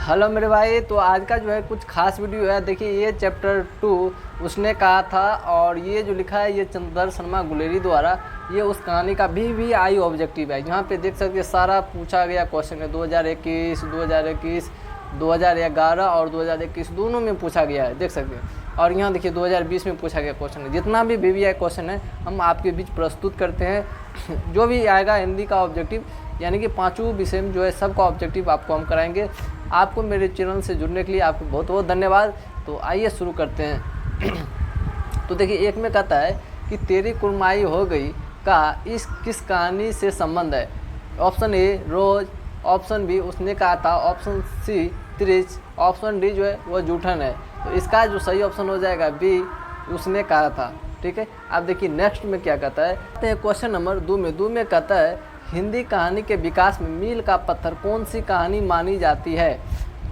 Hello मेरे भाई। तो आज का जो है कुछ खास वीडियो है। देखिए ये चैप्टर 2 उसने कहा था, और ये जो लिखा है ये चंद्रधर शर्मा गुलेरी द्वारा, ये उस कहानी का भी आई ऑब्जेक्टिव है। यहाँ पे देख सकते हैं सारा पूछा गया क्वेश्चन है। 2021, 2011 और 2021 दोनों में पूछा गया है, देख सकते हैं। और यहाँ देखिए 2020 में पूछा गया क्वेश्चन है। जितना भी VVI क्वेश्चन है हम आपके बीच प्रस्तुत करते हैं। जो भी आएगा हिंदी का ऑब्जेक्टिव, यानी कि पाँचों विषय में जो है सबका ऑब्जेक्टिव आपको हम कराएंगे। आपको मेरे चैनल से जुड़ने के लिए आपको बहुत बहुत धन्यवाद। तो आइए शुरू करते हैं। तो देखिए एक में कहता है कि तेरी कुरमाई हो गई का इस किस कहानी से संबंध है। Option A Roz, option B Usne Kaha Tha, option C त्रिच, ऑप्शन डी जो है वो जूठन है। तो इसका जो सही ऑप्शन हो जाएगा बी, उसने कहा था। ठीक है, अब देखिए नेक्स्ट में क्या कहता है। क्वेश्चन नंबर 2 में कहता है हिंदी कहानी के विकास में मील का पत्थर कौन सी कहानी मानी जाती है।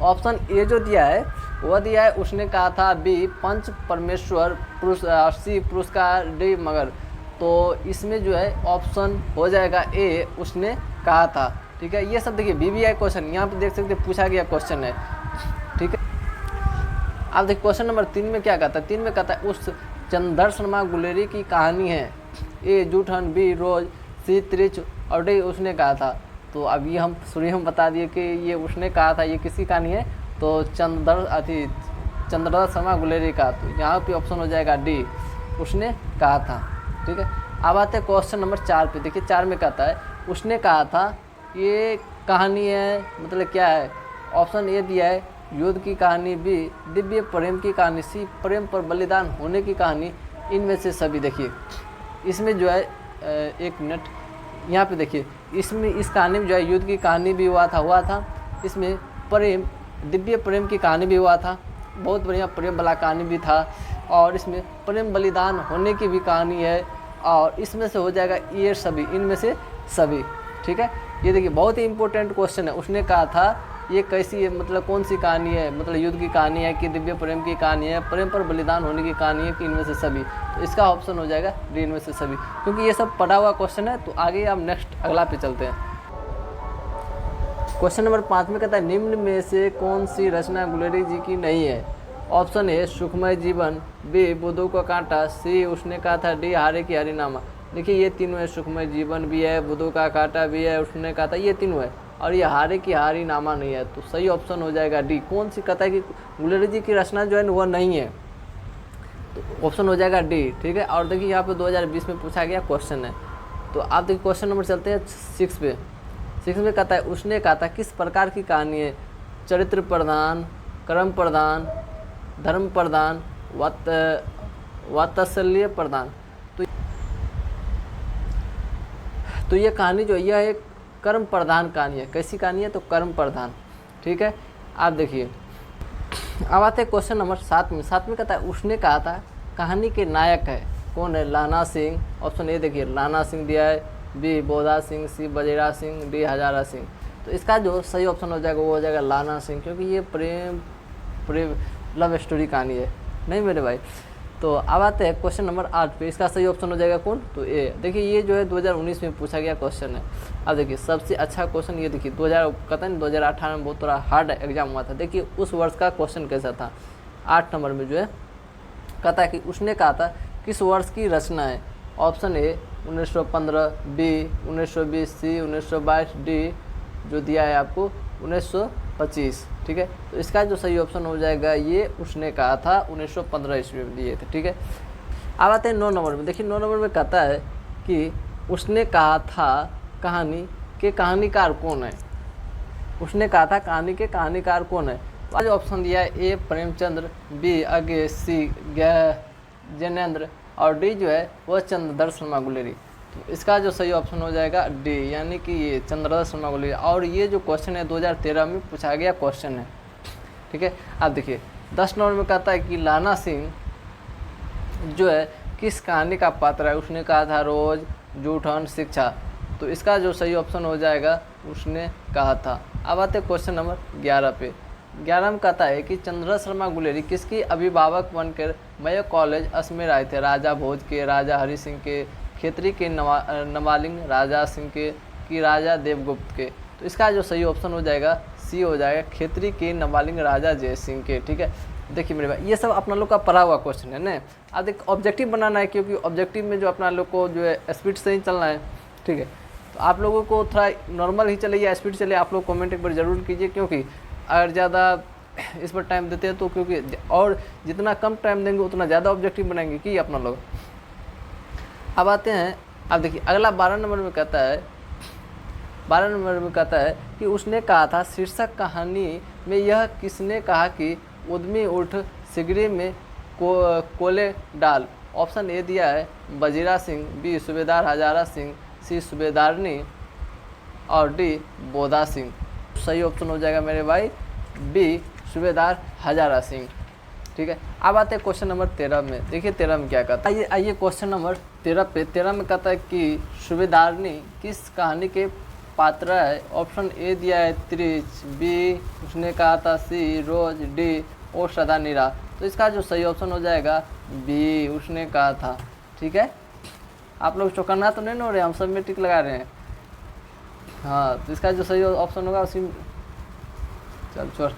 ऑप्शन ए जो दिया है वह दिया है उसने कहा था, बी पंच परमेश्वर, सी पुरस्कार, डी मगर। तो इसमें जो है ऑप्शन हो जाएगा ए, उसने कहा था। ठीक है, ये सब देखिए VVI क्वेश्चन यहाँ पे देख सकते पूछा गया क्वेश्चन है। ठीक है, अब देखिए क्वेश्चन नंबर 3 में क्या कहता है। 3 में कहता है उस चंद्रधर शर्मा गुलेरी की कहानी है। ए जूठन, बी रोज, सी त्रिच और डी उसने कहा था। तो अभी हम शुरू में बता दिए कि ये उसने कहा था, ये किसी कहानी है तो चंद्रधर शर्मा गुलेरी का। तो यहाँ पे ऑप्शन हो जाएगा डी, उसने कहा था। ठीक है, अब आते हैं क्वेश्चन नंबर 4 पे। देखिए 4 में कहता है उसने कहा था ये कहानी है, मतलब क्या है। ऑप्शन ए दिया है युद्ध की कहानी, बी दिव्य प्रेम की कहानी, सी प्रेम पर बलिदान होने की कहानी, इनमें से सभी। देखिए इसमें जो है एक मिनट, यहाँ पे देखिए इसमें इस कहानी में जो है युद्ध की कहानी भी हुआ था। इसमें प्रेम, दिव्य प्रेम की कहानी भी हुआ था, बहुत बढ़िया प्रेम वाला कहानी भी था। और इसमें प्रेम बलिदान होने की भी कहानी है। और इसमें से हो जाएगा ये सभी, इनमें से सभी। ठीक है, ये देखिए बहुत ही इंपॉर्टेंट क्वेश्चन है। उसने कहा था ये कैसी है, मतलब कौन सी कहानी है, मतलब युद्ध की कहानी है कि दिव्य प्रेम की कहानी है, प्रेम पर बलिदान होने की कहानी है कि इनमें से सभी। तो इसका ऑप्शन हो जाएगा डी, इनमें से सभी, क्योंकि ये सब पढ़ा हुआ क्वेश्चन है। तो आगे आप नेक्स्ट अगला पे चलते हैं। क्वेश्चन नंबर 5 में कहता है निम्न में से कौन सी रचना गुलेरी जी की नहीं है। ऑप्शन ए सुखमय जीवन, बी बुद्धों का कांटा, सी उसने कहा था, डी हारे की हरिनामा। देखिए ये तीनों है, सुखमय जीवन भी है, बुद्धों का कांटा भी है, उसने कहा था, ये तीनों है। और ये हारे की हारी नामा नहीं है। तो सही ऑप्शन हो जाएगा डी। कौन सी कहता है कि गुलेरी जी की रचना जो है वह नहीं है, तो ऑप्शन हो जाएगा डी। ठीक है, और देखिए यहाँ पे 2020 में पूछा गया क्वेश्चन है। तो आप देखिए क्वेश्चन नंबर चलते हैं 6 पे। 6 में कहता है उसने कहा था किस प्रकार की कहानी है। चरित्र प्रधान, कर्म प्रधान, धर्म प्रधान, वात्सल्य प्रधान। तो ये कहानी जो यह एक कर्म प्रधान कहानी है। कैसी कहानी है, तो कर्म प्रधान। ठीक है, आप देखिए अब आते हैं क्वेश्चन नंबर 7 में। 7 में कहता है उसने कहा था कहानी के नायक है कौन है। लाना सिंह। ऑप्शन ए देखिए लाना सिंह दिया है, बी बोधा सिंह, सी बजेरा सिंह, डी हजारा सिंह। तो इसका जो सही ऑप्शन हो जाएगा वो हो जाएगा लाना सिंह, क्योंकि ये प्रेम लव स्टोरी कहानी है, नहीं मेरे भाई। तो अब आते हैं क्वेश्चन नंबर 8 पे। इसका सही ऑप्शन हो जाएगा कौन, तो ए। देखिए ये जो है 2019 में पूछा गया क्वेश्चन है। अब देखिए सबसे अच्छा क्वेश्चन ये देखिए 2018 में बहुत थोड़ा हार्ड एग्जाम हुआ था। देखिए उस वर्ष का क्वेश्चन कैसा था। 8 नंबर में जो है कहता है कि उसने कहा था किस वर्ष की रचना है। Option A 1915, B 1920, C 1922, D जो दिया है आपको 1925। ठीक है, तो इसका जो सही ऑप्शन हो जाएगा ये उसने कहा था 1915 ईस्वी में दिए थे। ठीक है, अब आते हैं 9 नंबर में। देखिए 9 नंबर में कहता है कि उसने कहा था कहानी के कहानीकार कौन है। उसने कहा था कहानी के कहानीकार कौन है। तो आज ऑप्शन दिया है ए प्रेमचंद्र, बी अगे, सी जैनेन्द्र और डी जो है वह चंद्रधर शर्मा गुलेरी। तो इसका जो सही ऑप्शन हो जाएगा डी, यानी कि ये चंद्रधर शर्मा गुलेरी। और ये जो क्वेश्चन है 2013 में पूछा गया क्वेश्चन है। ठीक है, आप देखिए 10 नंबर में कहता है कि लाना सिंह जो है किस कहानी का पात्र है। उसने कहा था रोज, जूठन, शिक्षा। तो इसका जो सही ऑप्शन हो जाएगा उसने कहा था। अब आते क्वेश्चन नंबर 11 पे। 11 में कहता है कि चंद्रधर शर्मा गुलेरी किसकी अभिभावक बनकर मयो कॉलेज अजमेर आए थे। राजा भोज के, राजा हरि सिंह के, खेतरी के, नवालिंग राजा सिंह के, कि राजा देवगुप्त के। तो इसका जो सही ऑप्शन हो जाएगा सी हो जाएगा खेतरी के नाबालिग राजा जय सिंह के। ठीक है, देखिए मेरे भाई ये सब अपना लोग का पढ़ा हुआ क्वेश्चन है ना। अब देखिए ऑब्जेक्टिव बनाना है, क्योंकि ऑब्जेक्टिव में जो अपना लोग को जो है स्पीड से ही चलना है। ठीक है, तो आप लोगों को थोड़ा नॉर्मल ही चले या स्पीड चले, आप लोग कमेंट एक बार ज़रूर कीजिए, क्योंकि अगर ज़्यादा इस पर टाइम देते हैं तो क्योंकि और जितना कम टाइम देंगे उतना ज़्यादा ऑब्जेक्टिव बनाएंगे कि अपना लोग। अब आते हैं, अब देखिए अगला 12 नंबर में कहता है, 12 नंबर में कहता है कि उसने कहा था शीर्षक कहानी में यह किसने कहा कि उद्यमी उठ सिगरी में कोले डाल। ऑप्शन ए दिया है वजीरा सिंह, बी सूबेदार हजारा सिंह, सी सूबेदारनी और डी बोधा सिंह। सही ऑप्शन हो जाएगा मेरे भाई बी सूबेदार हजारा सिंह। ठीक है, अब आते हैं क्वेश्चन नंबर 13 में। देखिए 13 में क्या कहता है, आइए क्वेश्चन नंबर 13 पे। 13 में कहता है कि सूबेदारनी किस कहानी के पात्र है। ऑप्शन ए दिया है त्रिच, बी उसने कहा था सी रोज, डी ओ सदा नीरा। तो इसका जो सही ऑप्शन हो जाएगा बी उसने कहा था। ठीक है, आप लोग चौकन्ना तो नहीं हो रहे, हम सब में टिक लगा रहे हैं। हाँ, तो इसका जो सही ऑप्शन होगा उसी चल छोड़।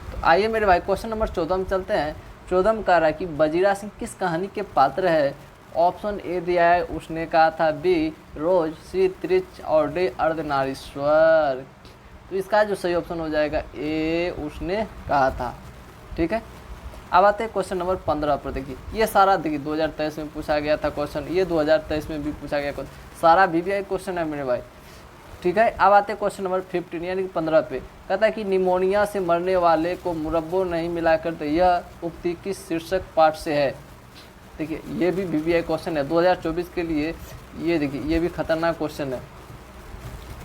तो आइए मेरे भाई क्वेश्चन नंबर 14 में चलते हैं। 14 में कह रहा है कि वजीरा सिंह किस कहानी के पात्र है। ऑप्शन ए दिया है उसने कहा था, बी रोज, सी त्रिच और डी अर्धनारीश्वर। तो इसका जो सही ऑप्शन हो जाएगा ए उसने कहा था। ठीक है, अब आते हैं क्वेश्चन नंबर 15 पर। देखिए ये सारा देखिए 2023 में पूछा गया था क्वेश्चन, ये 2023 में भी पूछा गया क्वेश्चन, सारा VVI क्वेश्चन है मेरे भाई। ठीक है, अब आते हैं क्वेश्चन नंबर 15 यानी कि 15 पे। कहता है कि निमोनिया से मरने वाले को मुरब्बो नहीं मिला करते, यह उक्ति किस शीर्षक पाठ से है। देखिए ये भी VVI क्वेश्चन है 2024 के लिए। ये देखिए ये भी खतरनाक क्वेश्चन है।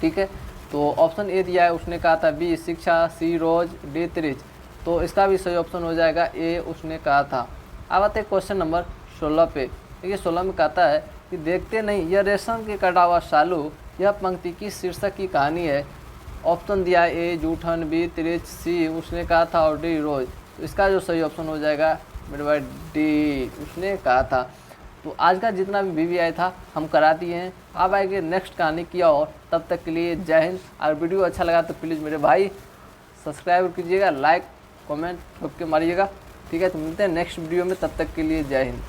ठीक है, तो ऑप्शन ए दिया है उसने कहा था, बी शिक्षा, सी रोज, डी त्रिच। तो इसका भी सही ऑप्शन हो जाएगा ए उसने कहा था। अब आते हैं क्वेश्चन नंबर 16 पे। देखिए 16 में कहता है कि देखते नहीं यह रेशम के कटा हुआ शालू, यह पंक्ति की शीर्षक की कहानी है। ऑप्शन दिया है ए जूठन, बी त्रिच, सी उसने कहा था और डी रोज। तो इसका जो सही ऑप्शन हो जाएगा मेरे भाई डी उसने कहा था। तो आज का जितना भी VVI था हम करा दिए हैं। अब आएंगे नेक्स्ट कहानी की और तब तक के लिए जय हिंद। और वीडियो अच्छा लगा तो प्लीज़ मेरे भाई सब्सक्राइब कीजिएगा, लाइक कमेंट ठोक के मारिएगा। ठीक है, तो मिलते हैं नेक्स्ट वीडियो में, तब तक के लिए जय हिंद।